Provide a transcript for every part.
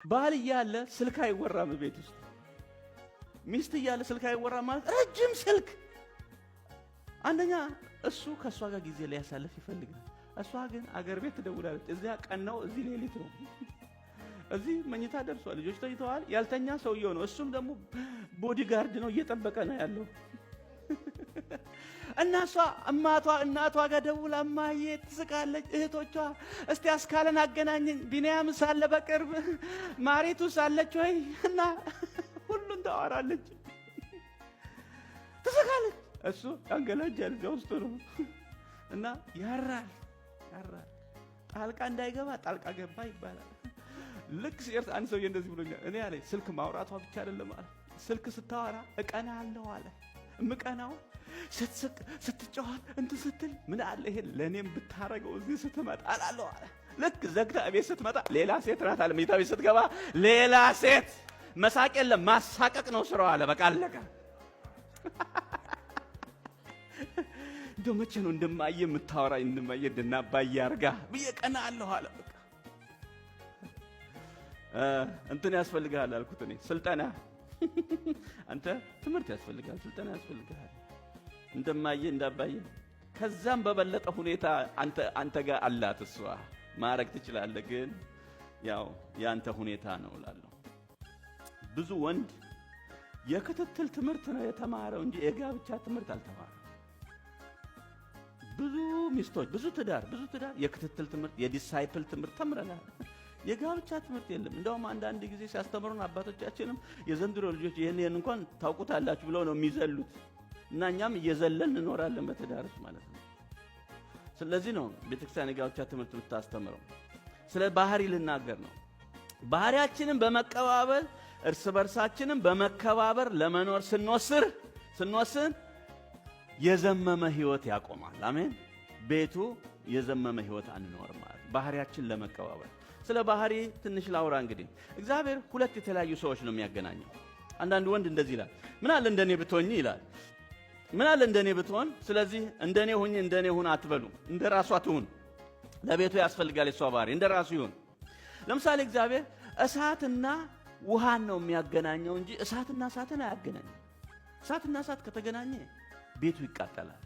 ባል እያለ ስልክ አይወራም ቤት ውስጥ። ሚስት እያለ ስልክ አይወራም ማለት ረጅም ስልክ። አንደኛ እሱ ከእሷ ጋር ጊዜ ሊያሳልፍ ይፈልጋል። እሷ ግን አገር ቤት ትደውላለች። እዚያ ቀን ነው፣ እዚህ ሌሊት ነው። እዚህ መኝታ ደርሷል፣ ልጆች ተኝተዋል። ያልተኛ ሰውየው ነው። እሱም ደግሞ ቦዲጋርድ ነው፣ እየጠበቀ ነው ያለው። እና እሷ እናቷ ጋር ደውላ እማዬ ትስቃለች። እህቶቿ እስቲ አስካለን አገናኘኝ፣ ቢንያም ሳለ በቅርብ ማሪቱ ሳለች ወይ እና ሁሉን ታወራለች፣ ትስቃለች። እሱ ያንገላጃል እዚያ ውስጥ ነው እና ያራል። ጣልቃ እንዳይገባ ጣልቃ ገባ ይባላል። ልክ ሲርስ አንድ ሰውዬ እንደዚህ ብሎኛል። እኔ አለ ስልክ ማውራቷ ብቻ አይደለም አለ፣ ስልክ ስታወራ እቀና አለው አለ። እምቀናው ስትስቅ ስትጫወት እንትን ስትል ምን አለ ይሄ ለኔም ብታረገው እዚህ ስትመጣ አላለሁ አለ። ልክ ዘግታ ቤት ስትመጣ ሌላ ሴት ናት አለ። መኝታ ቤት ስትገባ ሌላ ሴት። መሳቅ የለም ማሳቀቅ ነው ስራው አለ። በቃ አለቀ። እንደው መቼ ነው እንደማየ የምታወራኝ? እንደማየ እንደናባየ አርጋ ብዬ ቀና አለሁ አለ። በቃ እንትን ያስፈልጋል አልኩት እኔ ስልጠና። አንተ ትምህርት ያስፈልጋል፣ ስልጠና ያስፈልጋል እንደማየ እንዳባየ። ከዛም በበለጠ ሁኔታ አንተ ጋር አላት እሷ ማረግ ትችላለህ። ግን ያው ያንተ ሁኔታ ነው እላለሁ። ብዙ ወንድ የክትትል ትምህርት ነው የተማረው እንጂ የጋብቻ ትምህርት አልተማረም። ብዙ ሚስቶች፣ ብዙ ትዳር የክትትል ትምህርት፣ የዲሳይፕል ትምህርት ተምረናል። የጋብቻ ትምህርት የለም። እንደውም አንዳንድ ጊዜ ሲያስተምሩን አባቶቻችንም የዘንድሮ ልጆች ይሄን እንኳን ታውቁታላችሁ ብለው ነው የሚዘሉት እና እኛም እየዘለን እንኖራለን በትዳርስ ማለት ነው። ስለዚህ ነው ቤተክርስቲያን የጋብቻ ትምህርት የምታስተምረው። ስለ ባህሪ ልናገር ነው። ባህሪያችንን በመቀባበል እርስ በርሳችንን በመከባበር ለመኖር ስንወስን የዘመመ ህይወት ያቆማል። አሜን። ቤቱ የዘመመ ህይወት አንኖር ማለት ባህሪያችን ለመቀባበል። ስለ ባህሪ ትንሽ ላውራ። እንግዲህ እግዚአብሔር ሁለት የተለያዩ ሰዎች ነው የሚያገናኘው። አንዳንድ ወንድ እንደዚህ ይላል፣ ምን አለ እንደኔ ብትሆኚ ይላል። ምን አለ እንደኔ ብትሆን። ስለዚህ እንደኔ ሁኚ፣ እንደኔ ሁን አትበሉ። እንደራሷ ትሁን። ለቤቱ ያስፈልጋል የሷ ባህሪ እንደራሱ ይሁን። ለምሳሌ እግዚአብሔር እሳትና ውሃን ነው የሚያገናኘው እንጂ እሳትና እሳትን አያገናኝም። እሳትና እሳት ከተገናኘ ቤቱ ይቃጠላል።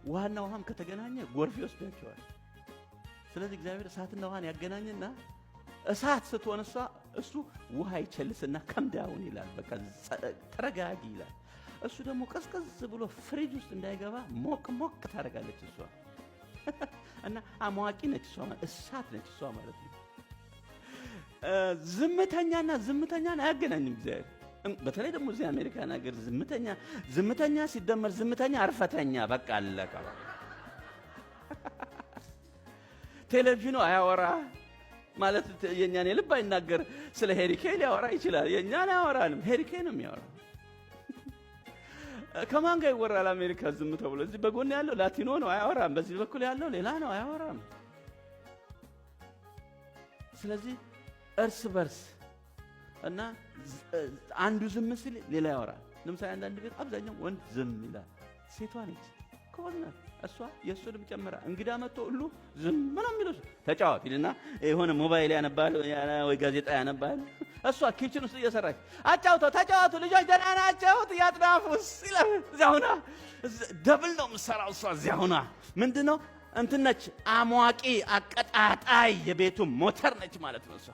ውሃና ውሃም ከተገናኘ ጎርፍ ይወስዳቸዋል። ስለዚህ እግዚአብሔር እሳትና ውሃን ያገናኝና እሳት ስትሆን እሱ ውሃ ይቸልስና ከምዳውን ይላል። በቃ ተረጋጊ ይላል። እሱ ደግሞ ቀዝቀዝ ብሎ ፍሪጅ ውስጥ እንዳይገባ ሞቅ ታደርጋለች እሷ። እና አሟቂ ነች እሷ ማለት እሳት ነች እሷ ማለት ነው። ዝምተኛን አያገናኝም እግዚአብሔር። በተለይ ደግሞ እዚህ አሜሪካን ሀገር ዝምተኛ ሲደመር ዝምተኛ አርፈተኛ በቃ አለቀ። ቴሌቪዥኑ አያወራ ማለት የኛን የልብ አይናገር። ስለ ሄሪኬን ሊያወራ ይችላል፣ የኛን አያወራንም። ሄሪኬን ነው የሚያወራው። ከማን ጋር ይወራል አሜሪካ ዝም ተብሎ? እዚህ በጎን ያለው ላቲኖ ነው አያወራም፣ በዚህ በኩል ያለው ሌላ ነው አያወራም። ስለዚህ እርስ በርስ እና አንዱ ዝም ሲል ሌላ ያወራል። ለምሳሌ አንዳንድ ቤት አብዛኛው ወንድ ዝም ይላል፣ ሴቷ ነች ከሆነ እሷ የእሱንም ጨምራ እንግዳ መጥቶ ሁሉ ዝም ነው የሚለው። ተጫወት ይልና የሆነ ሞባይል ያነባል ወይ ጋዜጣ ያነባል። እሷ ኪችን ውስጥ እየሰራች ተጫወቱ ልጆች ደህና ናቸው ያጥናፉስ ይላል። እዚያ ሁና ደብል ነው የምትሰራው እሷ። እዚያ ሁና ምንድነው እንትን ነች፣ አሟቂ አቀጣጣይ የቤቱ ሞተር ነች ማለት ነው እሷ።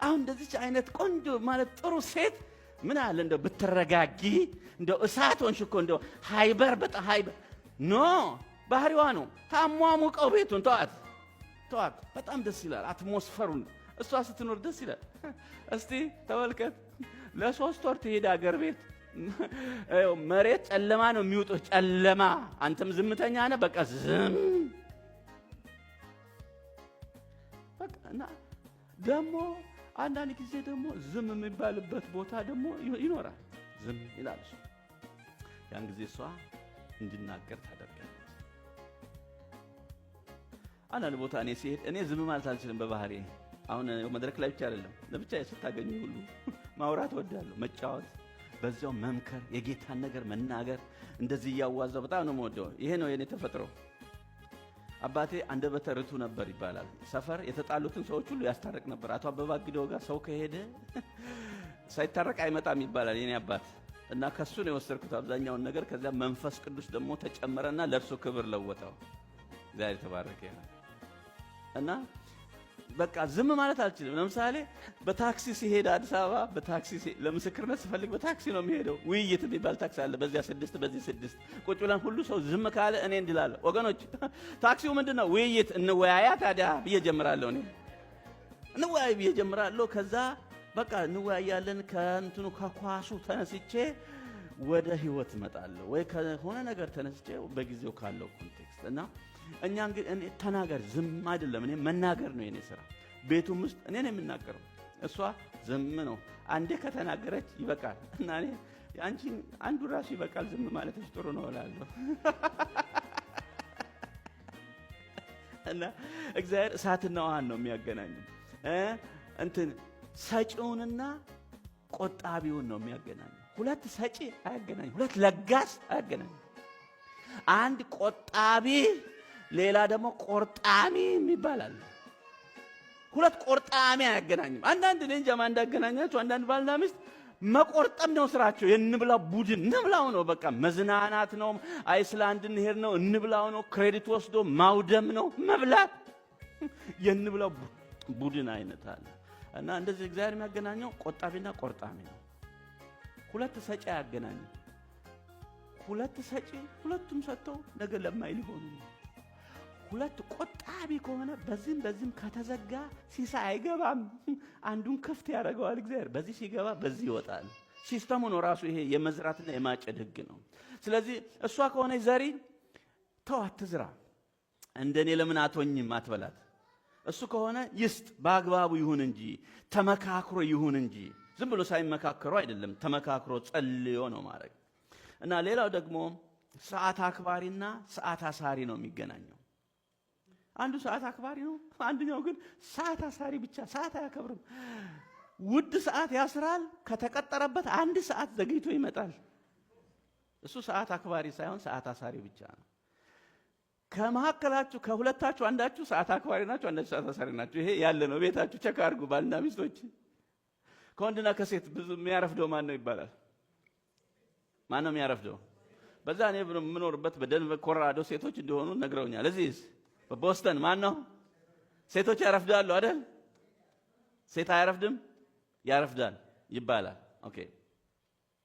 አሁን እንደዚች አይነት ቆንጆ ማለት ጥሩ ሴት ምን አለ እንደው ብትረጋጊ፣ እንደው እሳት ሆንሽ እኮ እንደው ሃይበር በጣም ሃይበር ኖ ባህሪዋ ነው። ታሟሙቀው ቤቱን ተዋት። በጣም ደስ ይላል አትሞስፈሩን። እሷ ስትኖር ደስ ይላል። እስቲ ተመልከት፣ ለ3 ወር ትሄድ አገር ቤት መሬት ጨለማ ነው የሚውጠው ጨለማ። አንተም ዝምተኛ ነህ በቃ ዝም በቃ። እና ደግሞ አንዳንድ ጊዜ ደግሞ ዝም የሚባልበት ቦታ ደግሞ ይኖራል። ዝም ይላል እሱ። ያን ጊዜ እሷ እንዲናገር ታደርጋለች። አንዳንድ ቦታ እኔ ሲሄድ እኔ ዝም ማለት አልችልም በባህሪ። አሁን መድረክ ላይ ብቻ አይደለም ለብቻ ስታገኙ ሁሉ ማውራት ወዳለሁ፣ መጫወት፣ በዚያው መምከር፣ የጌታን ነገር መናገር፣ እንደዚህ እያዋዛው በጣም ነው የምወደው። ይሄ ነው የኔ ተፈጥሮ። አባቴ አንደበተ ርቱዕ ነበር ይባላል። ሰፈር የተጣሉትን ሰዎች ሁሉ ያስታርቅ ነበር። አቶ አበባ አግደው ጋር ሰው ከሄደ ሳይታረቅ አይመጣም ይባላል የኔ አባት። እና ከሱ ነው የወሰድኩት አብዛኛውን ነገር። ከዛ መንፈስ ቅዱስ ደግሞ ተጨመረና ለእርሱ ክብር ለወጠው። እግዚአብሔር የተባረከ ይሁን። እና በቃ ዝም ማለት አልችልም። ለምሳሌ በታክሲ ሲሄድ አዲስ አበባ በታክሲ ለምስክርነት ስፈልግ በታክሲ ነው የሚሄደው። ውይይት የሚባል ታክሲ አለ። በዚያ 6 በዚህ 6 ቁጭ ብለን ሁሉ ሰው ዝም ካለ እኔ እንድላለሁ፣ ወገኖች ታክሲው ምንድነው? ውይይት እንወያያ ታዲያ ብዬ ጀምራለሁ። እኔ እንወያይ ብዬ ጀምራለሁ። ከዛ በቃ እንወያያለን። ከእንትኑ ከኳሱ ተነስቼ ወደ ህይወት እመጣለሁ፣ ወይ ከሆነ ነገር ተነስቼ በጊዜው ካለው ኮንቴክስት። እና እኛ እንግዲህ እኔ ተናገር ዝም አይደለም፣ እኔ መናገር ነው የኔ ስራ። ቤቱም ውስጥ እኔ ነው የምናገረው፣ እሷ ዝም ነው። አንዴ ከተናገረች ይበቃል። እና እኔ አንቺ አንዱ ራሱ ይበቃል ዝም ማለትሽ ጥሩ ነው እላለሁ። እና እግዚአብሔር እሳትና ውሃን ነው የሚያገናኘው። እንትን ሰጪውንና ቆጣቢውን ነው የሚያገናኘው። ሁለት ሰጪ አያገናኝ፣ ሁለት ለጋስ አያገናኝ። አንድ ቆጣቢ ሌላ ደግሞ ቆርጣሚ ይባላል። ሁለት ቆርጣሚ አያገናኝም። አንዳንድ እንጃ ማን እንዳገናኛቸው አንዳንድ ባልና ሚስት መቆርጠም ነው ስራቸው። የንብላው ቡድን እንብላው ነው፣ በቃ መዝናናት ነው፣ አይስላንድ እንሄድ ነው፣ እንብላው ነው፣ ክሬዲት ወስዶ ማውደም ነው፣ መብላት። የንብላው ቡድን አይነት አለ። እና እንደዚህ እግዚአብሔር የሚያገናኘው ቆጣቢና ቆርጣሚ ነው። ሁለት ሰጪ አያገናኝም። ሁለት ሰጪ ሁለቱም ሰጥተው ነገ ለማይ ሊሆኑ ነው። ሁለት ቆጣቢ ከሆነ በዚህም ከተዘጋ ሲሳይ አይገባም። አንዱን ክፍት ያደርገዋል እግዚአብሔር። በዚህ ሲገባ በዚህ ይወጣል። ሲስተሙ ነው ራሱ። ይሄ የመዝራትና የማጨድ ህግ ነው። ስለዚህ እሷ ከሆነ ዘሪ ተው አትዝራ፣ እንደኔ ለምን አትሆኝም አትበላት። እሱ ከሆነ ይስጥ፣ በአግባቡ ይሁን እንጂ ተመካክሮ ይሁን እንጂ ዝም ብሎ ሳይመካከሩ አይደለም። ተመካክሮ ጸልዮ ነው ማድረግ። እና ሌላው ደግሞ ሰዓት አክባሪና ሰዓት አሳሪ ነው የሚገናኘው። አንዱ ሰዓት አክባሪ ነው፣ አንደኛው ግን ሰዓት አሳሪ ብቻ። ሰዓት አያከብርም። ውድ ሰዓት ያስራል። ከተቀጠረበት 1 ሰዓት ዘግይቶ ይመጣል። እሱ ሰዓት አክባሪ ሳይሆን ሰዓት አሳሪ ብቻ ነው። ከመካከላችሁ ከሁለታችሁ አንዳችሁ ሰዓት አክባሪ ናችሁ፣ አንዳችሁ ሰዓት አሳሪ ናችሁ። ይሄ ያለ ነው። ቤታችሁ ቸክ አድርጉ ባልና ሚስቶች። ከወንድና ከሴት ብዙ የሚያረፍደው ማን ነው ይባላል? ማን ነው የሚያረፍደው? በዛ እኔ የምኖርበት በደንቨር ኮሎራዶ ሴቶች እንደሆኑ ነግረውኛል። እዚህስ በቦስተን ማን ነው? ሴቶች ያረፍዳሉ አይደል? ሴት አያረፍድም? ያረፍዳል ይባላል። ኦኬ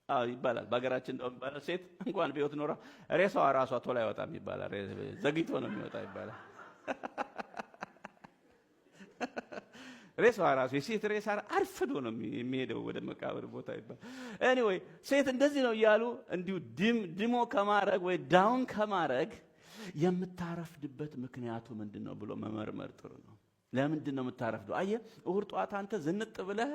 አዎ ይባላል። በአገራችን እንደውም ይባላል ሴት እንኳን ቢወት ኖራ ሬሳዋ ራሷ ቶሎ አይወጣም ይባላል። ዘግይቶ ነው የሚወጣ ይባላል። ሬሳዋ ራሱ የሴት ሬሳ አርፍዶ ነው የሚሄደው ወደ መቃብር ቦታ ይባላል። ኤኒዌይ ሴት እንደዚህ ነው እያሉ እንዲሁ ድሞ ከማረግ ወይ ዳውን ከማረግ የምታረፍድበት ምክንያቱ ምንድነው ብሎ መመርመር ጥሩ ነው። ለምንድን ነው የምታረፍደው? አየህ እሁድ ጧት አንተ ዝንጥ ብለህ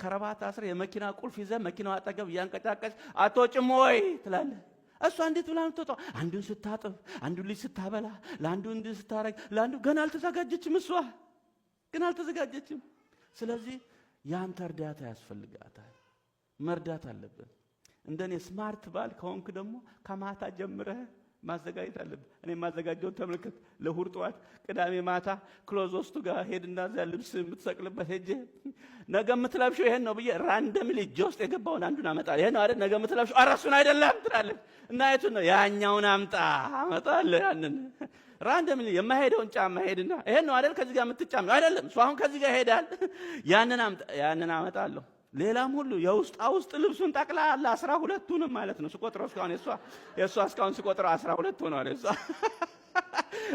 ከረባት አስረ የመኪና ቁልፍ ይዘህ መኪናው አጠገብ እያንቀጫቀጭ አትወጭም ወይ ትላለህ። እሷ እንዴት ብላ ነው የምትወጣው? አንዱን ስታጥብ፣ አንዱን ልጅ ስታበላ፣ ለአንዱ እንዲህ ስታረግ፣ ለአንዱ ገና አልተዘጋጀችም። እሷ ግን አልተዘጋጀችም። ስለዚህ ያንተ እርዳታ ያስፈልጋታል። መርዳት አለብን። እንደኔ ስማርት ባል ከሆንክ ደግሞ ከማታ ጀምረህ ማዘጋጀት አለብህ። እኔ ማዘጋጀውን ተመልከት። ለእሑድ ጠዋት ቅዳሜ ማታ ክሎዞስቱ ጋር ሄድና እዚያ ልብስ የምትሰቅልበት ሄጄ ነገ የምትለብሽው ይሄን ነው ብዬ ራንደምሊ እጄ ውስጥ የገባውን አንዱን አመጣለሁ። ይሄን ነው አይደል ነገ የምትለብሽው? ኧረ እሱን አይደለም ትላለች እና የቱን ነው? ያኛውን አምጣ አመጣለሁ። ያንን ራንደምሊ የማይሄደውን ጫማ ሄድና ይሄን ነው አይደል ከዚህ ጋር የምትጫሚው? አይደለም እሱ አሁን ከዚህ ጋር ይሄዳል። ያንን አምጣ፣ ያንን አመጣለሁ። ሌላም ሁሉ የውስጥ ልብሱን ጠቅላላ 12ቱንም ማለት ነው ስቆጥረው እስካሁን የእሷ እስካሁን ስቆጥረው 12 ሆኗል።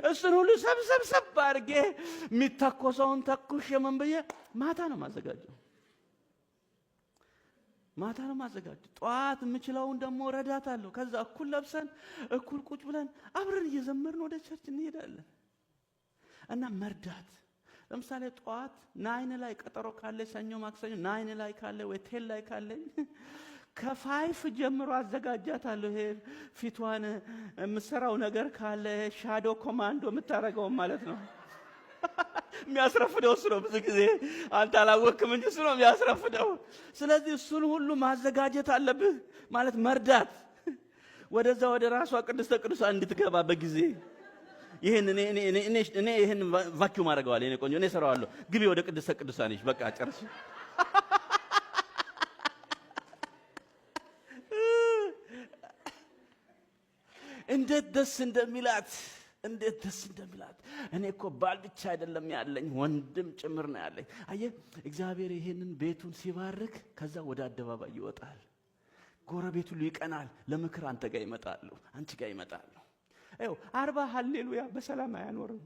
እሱን ሁሉ ሰብሰብ አድርጌ የሚተኮሰውን ተኩሽ ምን ብዬ ማታ ነው ማዘጋጀው። ጠዋት የምችለውን ደግሞ ረዳታለሁ። ከዛ እኩል ለብሰን እኩል ቁጭ ብለን አብረን እየዘመርን ወደ ቸርች እንሄዳለን። እና መርዳት ለምሳሌ ጠዋት 9 ላይ ቀጠሮ ካለ ሰኞ ማክሰኞ 9 ላይ ካለ ወይ 10 ላይ ካለ ከ5 ጀምሮ አዘጋጃታለሁ። ይሄ ፊቷን የምሰራው ነገር ካለ ሻዶ ኮማንዶ የምታረገው ማለት ነው። የሚያስረፍደው እሱ ነው። ብዙ ጊዜ አንተ አላወቅም እንጂ እሱ ነው የሚያስረፍደው። ስለዚህ እሱን ሁሉ ማዘጋጀት አለብህ ማለት መርዳት፣ ወደዛ ወደ ራሷ ቅድስተ ቅዱሳን እንድትገባ በጊዜ ይሄን እኔ ይሄን ቫኪዩም አደርገዋለሁ። እኔ ቆንጆ እኔ እሰራዋለሁ። ግቢ ወደ ቅድስተ ቅዱሳንሽ በቃ ጨርሽ። እንዴት ደስ እንደሚላት እንዴት ደስ እንደሚላት። እኔ እኮ ባል ብቻ አይደለም ያለኝ ወንድም ጭምር ነው ያለኝ። አየህ እግዚአብሔር ይሄንን ቤቱን ሲባርክ ከዛ ወደ አደባባይ ይወጣል። ጎረቤቱ ሁሉ ይቀናል። ለምክር አንተ ጋር ይመጣሉ፣ አንቺ ጋር ይመጣሉ። 40 ሃሌሉያ በሰላም አያኖርም።